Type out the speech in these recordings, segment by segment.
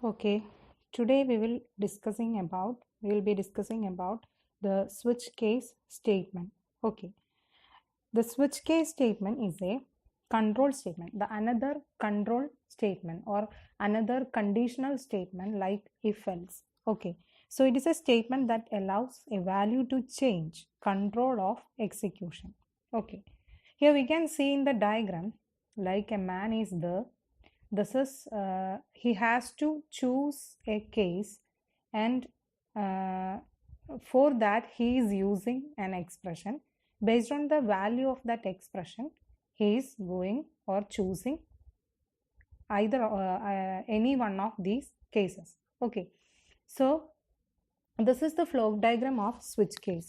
Okay, today we will be discussing about the switch case statement. Okay, the switch case statement is a control statement, the another control statement or another conditional statement like if else. Okay, so it is a statement that allows a value to change control of execution. Okay, here we can see in the diagram like a man is there. This is he has to choose a case, and uh, for that he is using an expression. Based on the value of that expression, he is going or choosing either any one of these cases. Okay, so this is the flow diagram of switch case.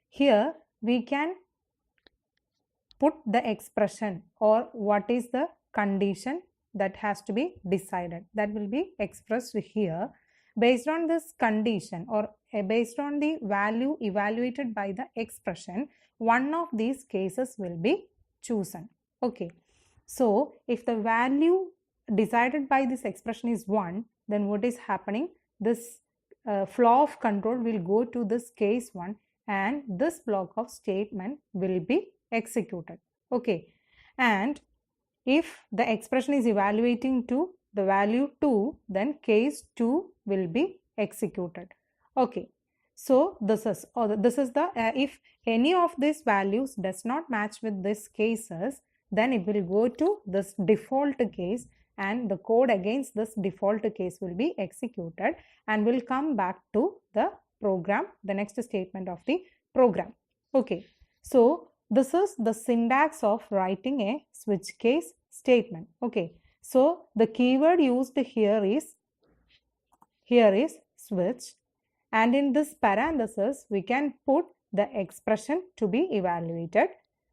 Here we can put the expression or what is the condition that has to be decided, that will be expressed here. Based on this condition or based on the value evaluated by the expression, one of these cases will be chosen. Okay, so if the value decided by this expression is 1, then what is happening, this flow of control will go to this case 1 and this block of statement will be executed. Okay, and if the expression is evaluating to the value 2, then case 2 will be executed. Okay, so this is the if any of these values does not match with these cases, then it will go to this default case and the code against this default case will be executed and will come back to the program, the next statement of the program. Okay, so this is the syntax of writing a switch case statement. Okay, so the keyword used here is switch, and in this parenthesis we can put the expression to be evaluated.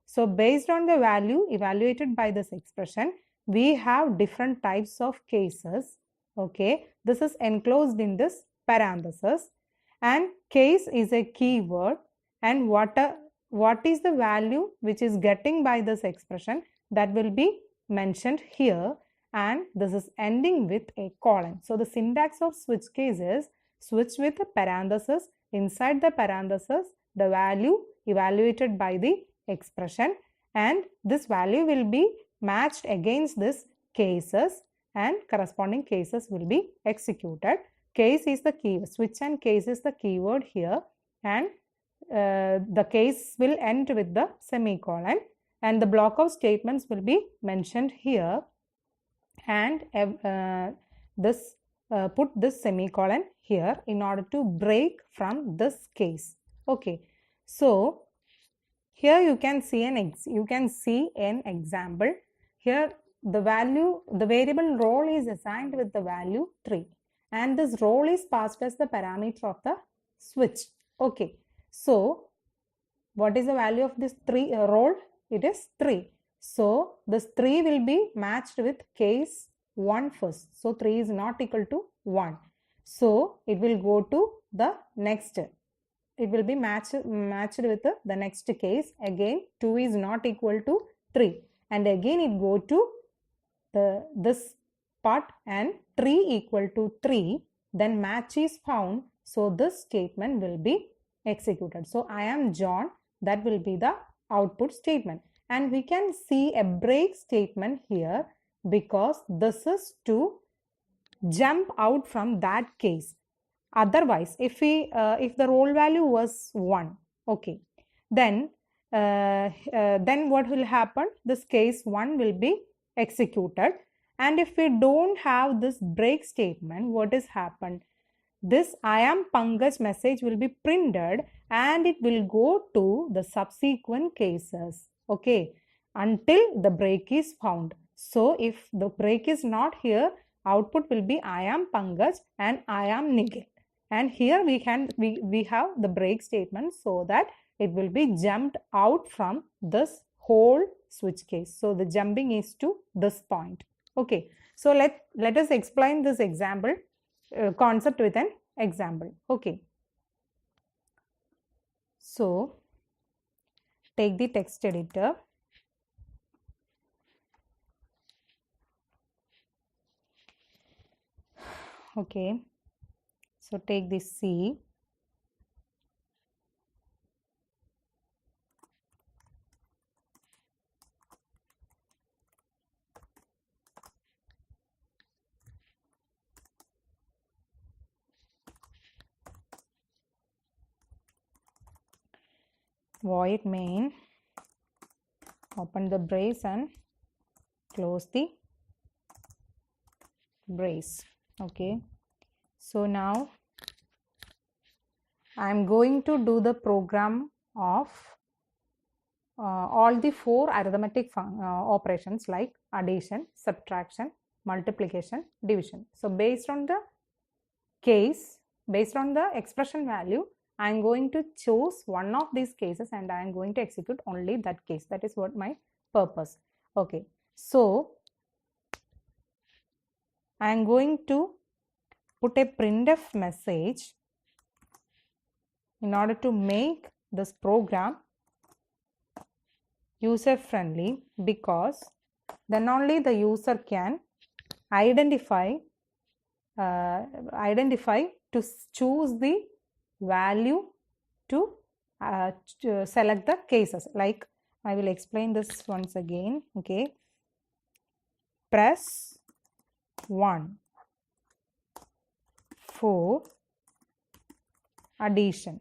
So based on the value evaluated by this expression, we have different types of cases. Okay, this is enclosed in this parenthesis, and case is a keyword, and what is the value which is getting by this expression, that will be mentioned here, and this is ending with a colon. So the syntax of switch case is switch with a parenthesis, inside the parenthesis the value evaluated by the expression, and this value will be matched against this cases and corresponding cases will be executed. Case is the key, switch and case is the keyword here, and the case will end with the semicolon, and the block of statements will be mentioned here, and put this semicolon here in order to break from this case. Okay, so here you can see an example. Here the variable role is assigned with the value 3, and this role is passed as the parameter of the switch. Okay, so what is the value of this role? It is 3. So this 3 will be matched with case 1 first. So 3 is not equal to 1. So it will go to the next. It will be matched with the next case. Again 2 is not equal to 3, and again it go to this part, and 3 equal to 3, then match is found. So this statement will be executed. So I am John, that will be the output statement, and we can see a break statement here because this is to jump out from that case. Otherwise, if the role value was 1, okay, then what will happen? This case 1 will be executed, and if we don't have this break statement, what is happened? This I am Pankaj message will be printed and it will go to the subsequent cases, okay, until the break is found. So if the break is not here, output will be I am Pankaj and I am Nikhil, and here we have the break statement, so that it will be jumped out from this whole switch case. So the jumping is to this point. Okay, so let us explain this example concept with an example. Okay, so take the text editor. Okay, so take this C. Void main, open the brace and close the brace. Okay, so now I am going to do the program of all the four arithmetic operations like addition, subtraction, multiplication, division. So based on the case, based on the expression value, I am going to choose one of these cases and I am going to execute only that case. That is what my purpose. Okay, so I am going to put a printf message in order to make this program user friendly, because then only the user can identify to choose the value to select the cases. Like I will explain this once again. Okay, press 1 for addition.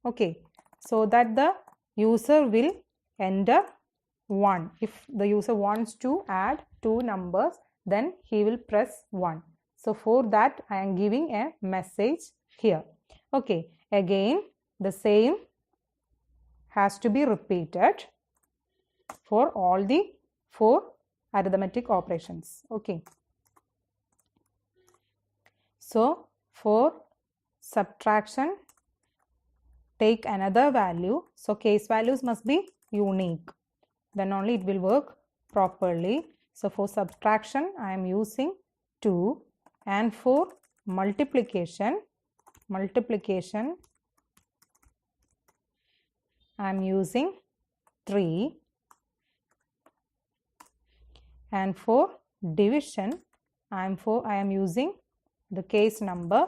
Okay, so that the user will enter 1. If the user wants to add two numbers, then he will press 1. So for that I am giving a message here. Okay, again the same has to be repeated for all the four arithmetic operations. Okay, so for subtraction, take another value. So case values must be unique, then only it will work properly. So for subtraction I am using 2, and for multiplication I am using 3, and for division I am using the case number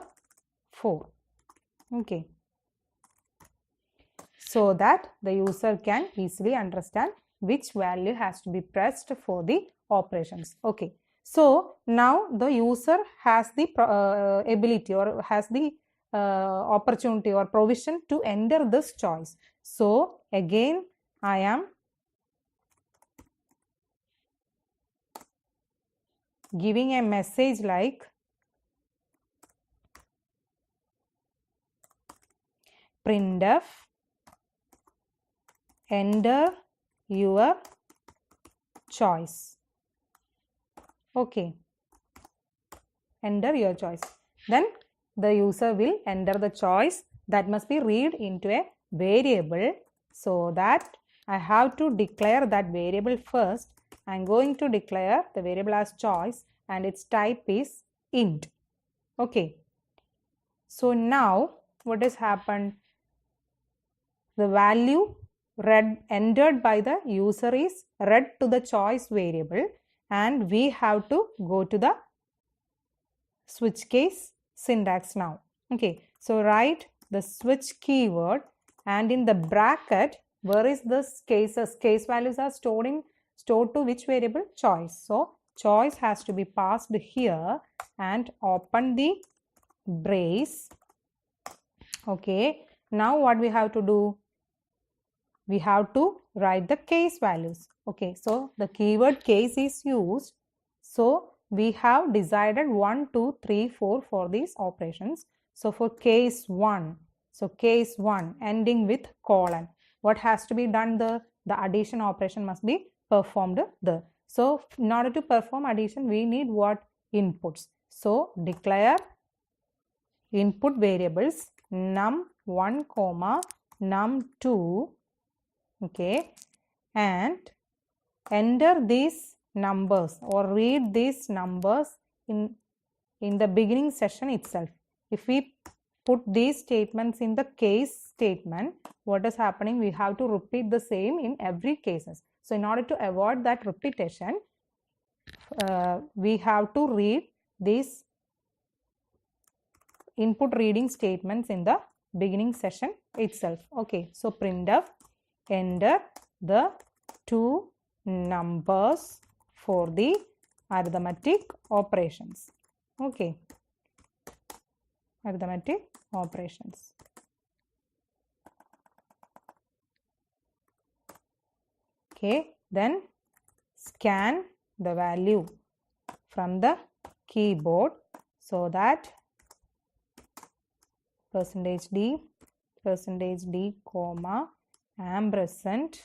4. Okay, so that the user can easily understand which value has to be pressed for the operations. Okay, so now the user has the ability or has the opportunity or provision to enter this choice. So again I am giving a message like printf enter your choice. Okay, enter your choice. Then the user will enter the choice. That must be read into a variable, so that I have to declare that variable first. I am going to declare the variable as choice and its type is int. Okay, so now what has happened? The value entered by the user is read to the choice variable, and we have to go to the switch case syntax now. Okay, so write the switch keyword, and in the bracket, where is this cases? Case values are stored to which variable? Choice. So choice has to be passed here and open the brace. Okay, now what we have to do? We have to write the case values. Okay, so the keyword case is used. So we have decided 1, 2, 3, 4 for these operations. So for case 1, so case 1 ending with colon, what has to be done there? The addition operation must be performed there. So in order to perform addition, we need what? Inputs. So declare input variables num1, num2. Okay, and enter these numbers or read these numbers in the beginning session itself. If we put these statements in the case statement, what is happening? We have to repeat the same in every cases. So in order to avoid that repetition, we have to read these input reading statements in the beginning session itself. Okay, so printf enter the two numbers for the arithmetic operations. Okay, arithmetic operations. Okay, then scan the value from the keyboard so that %d, comma, ampersand,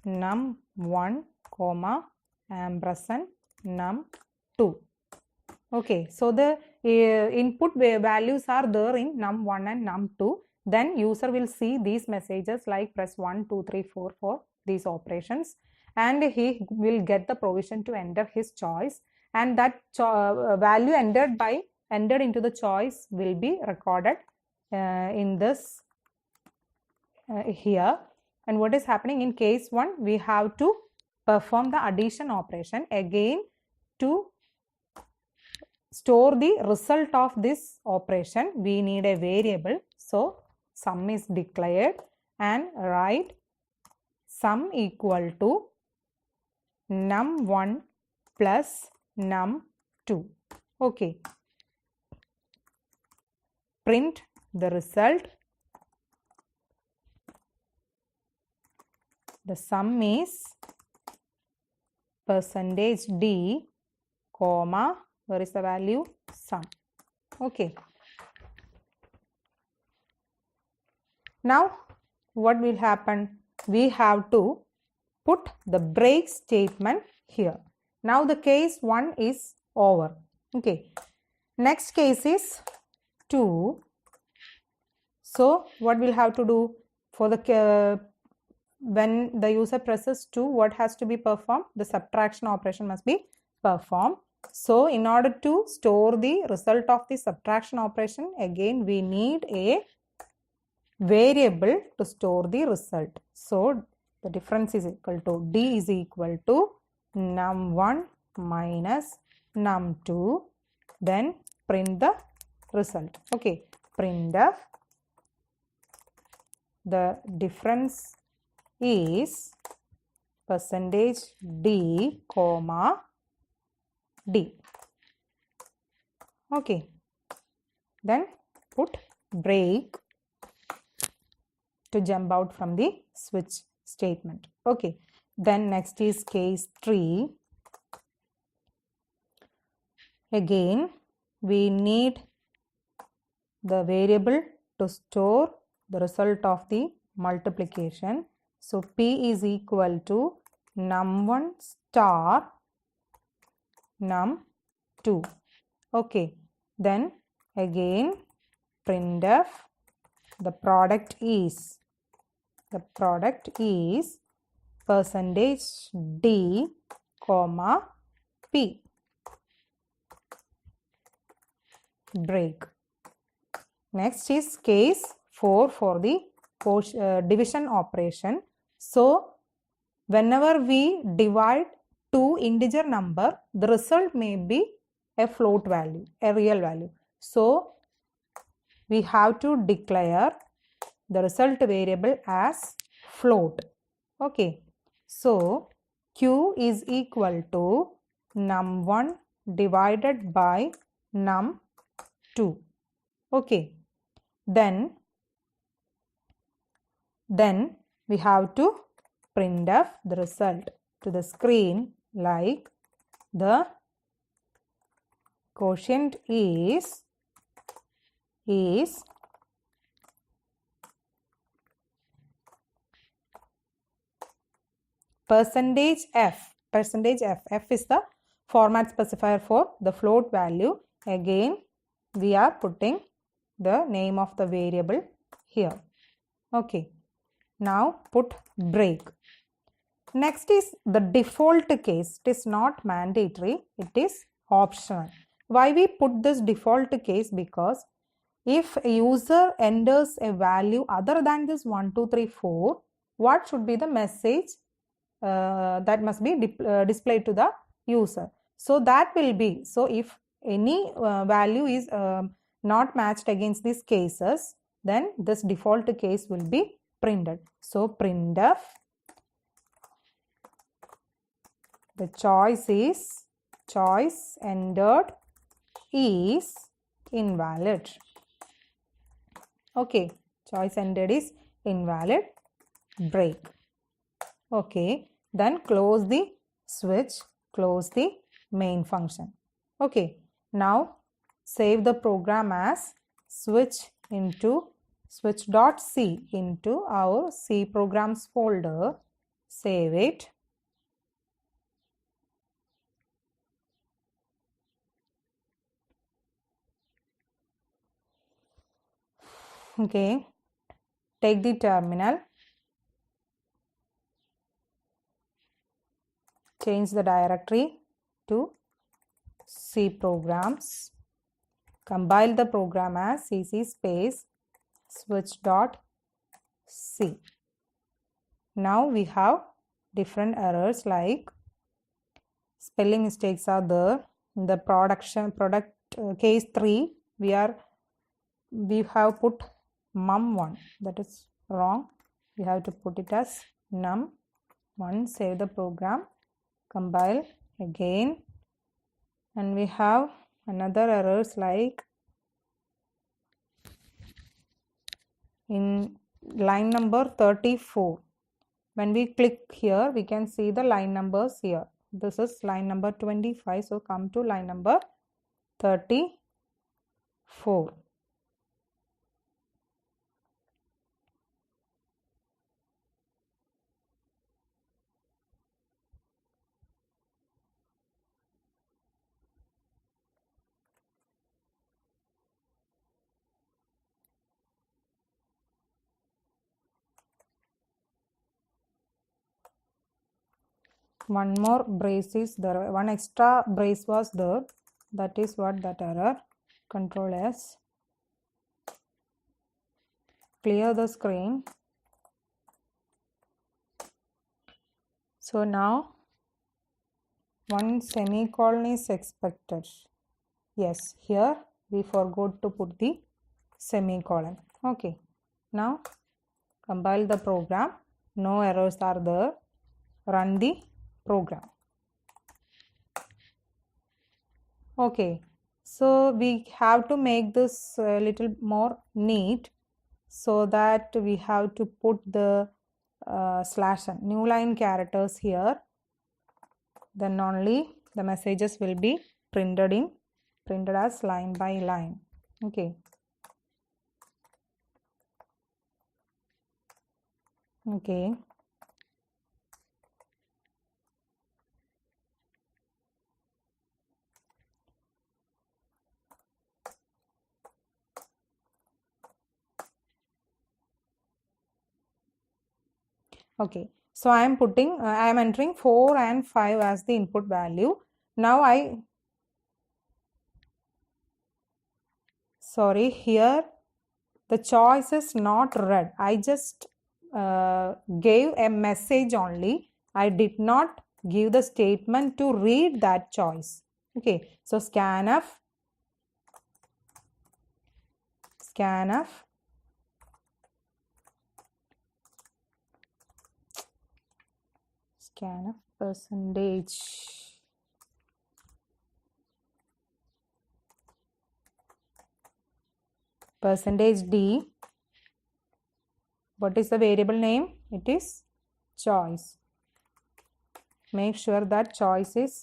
num1, comma, ampersand, num2. Okay, so the input values are there in num1 and num2. Then user will see these messages like press 1, 2, 3, 4 for these operations, and he will get the provision to enter his choice, and that value entered into the choice will be recorded in this here. And what is happening in case 1, we have to perform the addition operation again. To store the result of this operation, we need a variable. So sum is declared and write sum equal to num1 plus num2. Okay, print the result. The sum is %d, comma, where is the value? Sum. Okay. Now what will happen? We have to put the break statement here. Now the case 1 is over. Okay. Next case is 2. So what we'll have to do for the when the user presses 2, what has to be performed? The subtraction operation must be performed. So in order to store the result of the subtraction operation, again we need a variable to store the result. So the difference is equal to d is equal to num1 minus num2. Then print the result. Okay, printf, the difference is %d, comma, d. Okay, then put break to jump out from the switch statement. Okay, then next is case 3. Again we need the variable to store the result of the multiplication. So p is equal to num1 star num2. Okay, then again printf, the product is %d, comma, p. Break. Next is case 4 for the division operation. So whenever we divide two integer number, the result may be a float value, a real value. So we have to declare the result variable as float. Okay, so q is equal to num1 divided by num2. Okay, then we have to printf the result to the screen like the quotient is %f. F is the format specifier for the float value. Again we are putting the name of the variable here. Okay, now put break. Next is the default case. It is not mandatory, it is optional. Why we put this default case? Because if a user enters a value other than this 1, 2, 3, 4, what should be the message that must be displayed to the user? So that will be, so if any value is not matched against these cases, then this default case will be printed. So printf, the choice entered is invalid. Okay, choice entered is invalid, break. Okay, then close the switch, close the main function. Okay, now save the program as switch.c into our C programs folder. Save it. Okay, take the terminal, change the directory to C programs, compile the program as cc space switch.c. Now we have different errors like spelling mistakes are there. In the product case 3, we have put mum1, that is wrong. We have to put it as num1. Save the program, compile again, and we have another errors like in line number 34. When we click here, we can see the line numbers here. This is line number 25. So come to line number 34. One more brace is there, one extra brace was there, that is what that error. Control S, clear the screen. So now one semicolon is expected. Yes, here we forgot to put the semicolon. Okay, now compile the program, no errors are there, run the program. Okay, so we have to make this a little more neat, so that we have to put the /n new line characters here, then only the messages will be printed as line by line. Okay, okay, so I am entering 4 and 5 as the input value. Now here the choice is not read. I just gave a message only. I did not give the statement to read that choice. Okay, so scanf %d. What is the variable name? It is choice. Make sure that choice is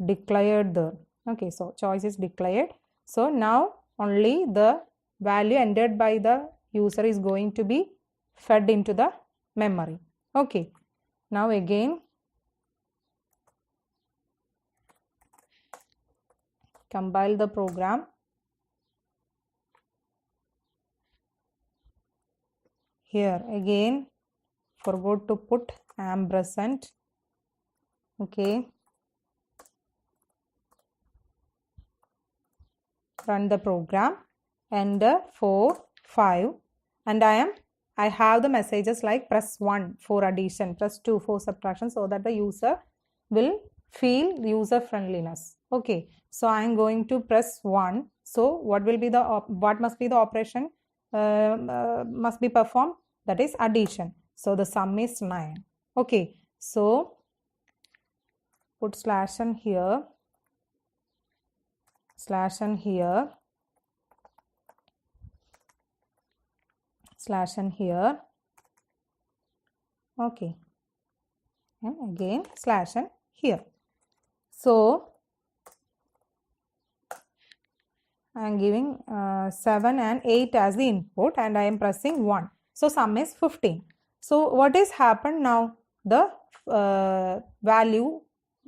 declared there. Okay, so choice is declared. So now only the value entered by the user is going to be fed into the memory. Okay, now again compile the program. Here again forgot to put ampersand. Okay, run the program, enter 4, 5, and I have the messages like press 1 for addition, press 2 for subtraction, so that the user will feel user friendliness. Okay, so I am going to press 1. So what will be the what must be the operation must be performed? That is addition. So the sum is 9. Okay, so put slash n here, slash n here, slash n here. Okay, and again slash n here. So I am giving 7 and 8 as the input and I am pressing 1. So sum is 15. So what is happened now? The value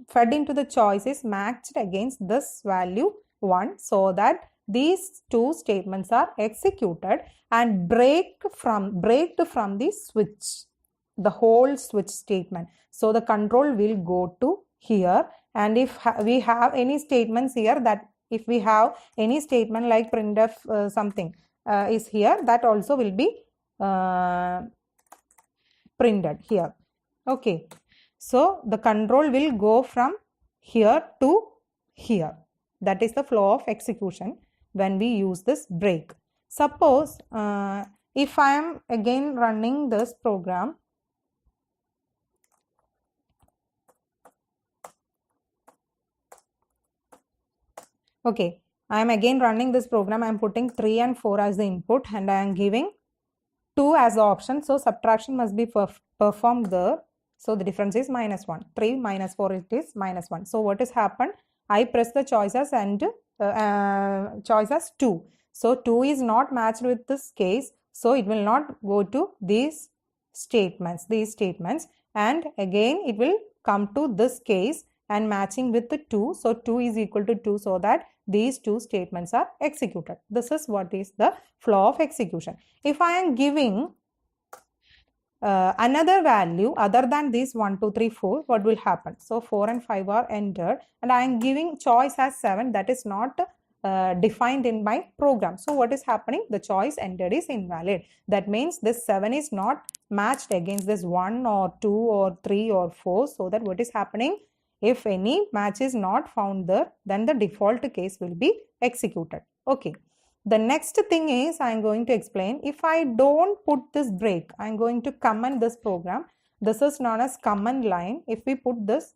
fed into the choice is matched against this value 1, so that these two statements are executed and breaked from the switch, the whole switch statement. So the control will go to here, and if we have any statements here, that if we have any statement like printf something is here, that also will be printed here. Okay, so the control will go from here to here. That is the flow of execution when we use this break. Suppose if I am again running this program, okay, I am again running this program. I am putting 3 and 4 as the input and I am giving 2 as the option. So subtraction must be performed there. So the difference is -1. 3 minus 4, it is -1. So what has happened? I press the choices and choices 2. So 2 is not matched with this case. So it will not go to these statements, and again it will come to this case and matching with the 2. So 2 is equal to 2, so that these two statements are executed. This is what is the flow of execution. If I am giving another value other than this 1, 2, 3, 4, what will happen? So 4 and 5 are entered and I am giving choice as 7. That is not defined in my program. So what is happening? The choice entered is invalid. That means this 7 is not matched against this 1 or 2 or 3 or 4. So that what is happening? If any match is not found there, then the default case will be executed. Okay. The next thing is I am going to explain. If I don't put this break, I am going to comment this program. This is known as command line. If we put this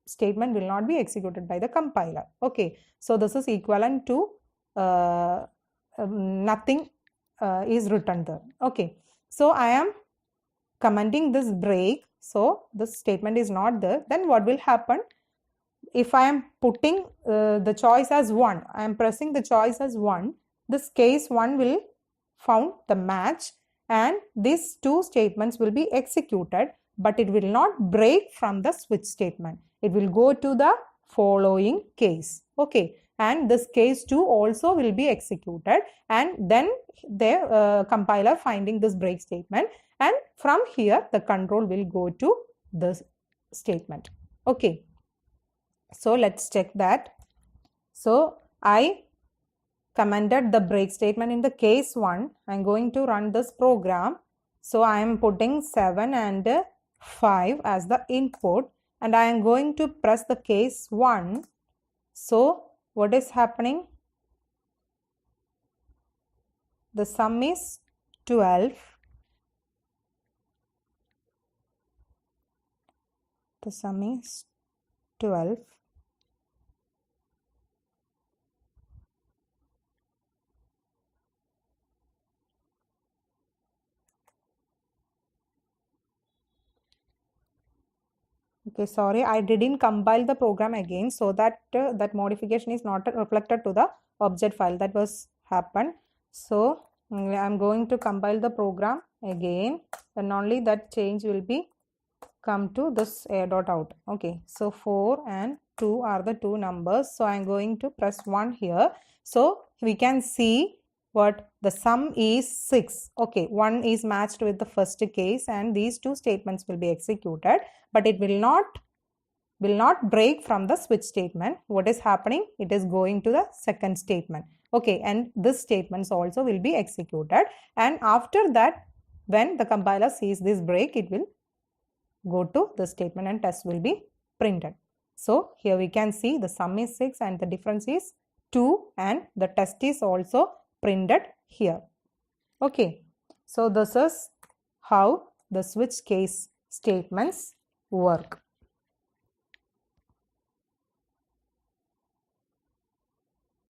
statement will not be executed by the compiler. Okay. So this is equivalent to nothing is written there. Okay. So I am commenting this break. So this statement is not there. Then what will happen? If I am putting the choice as 1, I am pressing the choice as 1, this case 1 will found the match and these two statements will be executed, but it will not break from the switch statement. It will go to the following case. Okay, and this case 2 also will be executed, and then the compiler finding this break statement, and from here the control will go to this statement. Okay, so let's check that. So I commented the break statement in the case 1. I am going to run this program. So I am putting 7 and 5 as the input and I am going to press the case 1. So what is happening? The sum is 12. The sum is 12. Okay, sorry, I didn't compile the program again, so that that modification is not reflected to the object file. That was happened. So I'm going to compile the program again, and only that change will be come to this a.out. Okay, so 4 and 2 are the two numbers. So I'm going to press 1 here. So we can see what the sum is 6. Okay, 1 is matched with the first case and these two statements will be executed, but it will not break from the switch statement. What is happening? It is going to the second statement. Okay, and this statements also will be executed, and after that when the compiler sees this break, it will go to the statement and test will be printed. So here we can see the sum is 6 and the difference is 2 and the test is also printed here. Okay, so this is how the switch case statements work.